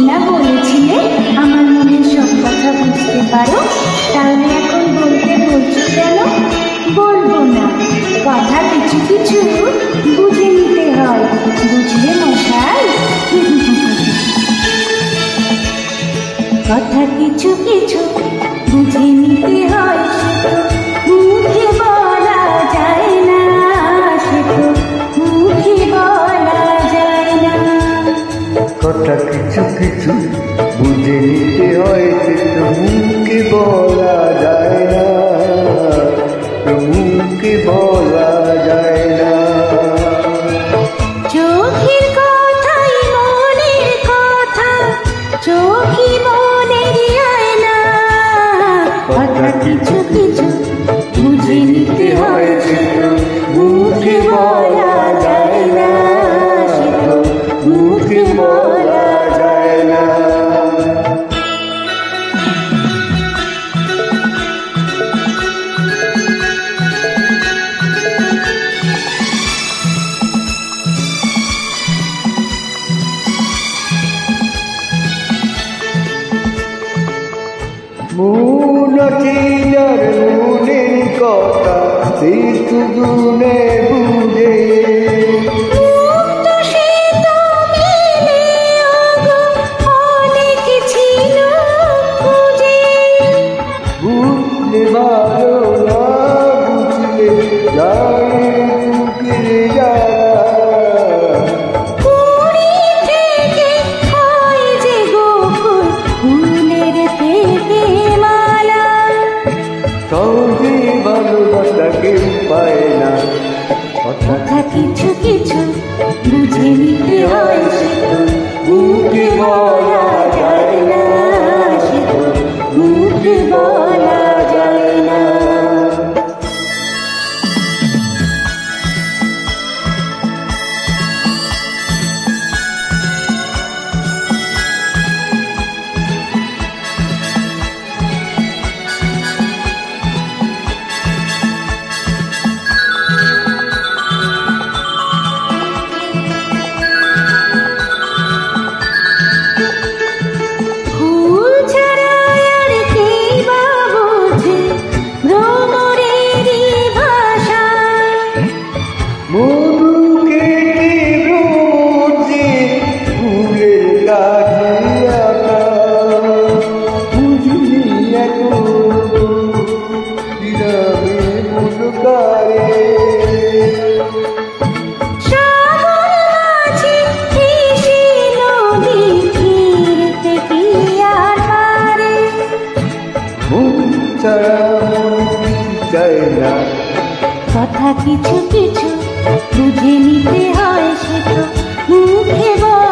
না বলেছিলে আমার মনের সব কথা বুঝতে পারো, তাহলে এখন বলতে বলছো কেন? বলবো না, কথা কিছু কিছু বুঝে নিতে হয়, বুঝলে মশাই? কথা কিছু কিছু বুঝে নিতে হয়, মুখে বলা যায় না, সে তো মুখে বলা যায় না। কথা কিছু কিছু বুঝে নিতে হয়, সে তো মুখে বলা যায় না, মুখে বলা যায় না। চোখের কথাই মনের কথা, চোখই মনের আয়না। কথা কিছু কিছু বুঝে নিতে হয়, সে তো মুখে বলা যায় না, সে তো মুখে বলা যায় না। মন চিনার মনের কথা সেই দুগুণে বুঝে, বুঝলে ভালো না বুঝলে যায় বুকের জ্বালা। সহজে ভালোবাসা কেউ পায় না, কথা কিছু কিছু বুঝে নিতে হয়, সে তো মুখে বলা যায় না, সে তো মুখে বলা যায় না। মধুকে রোজে ফুলের কাছে আঁকা, বুঝলি এখন বিরামে মুস্কারে। মন ছাড়া মন কিছু চায় না, কথা কিছু কিছু বুঝে নিতে হয়, সে তো মুখে বলা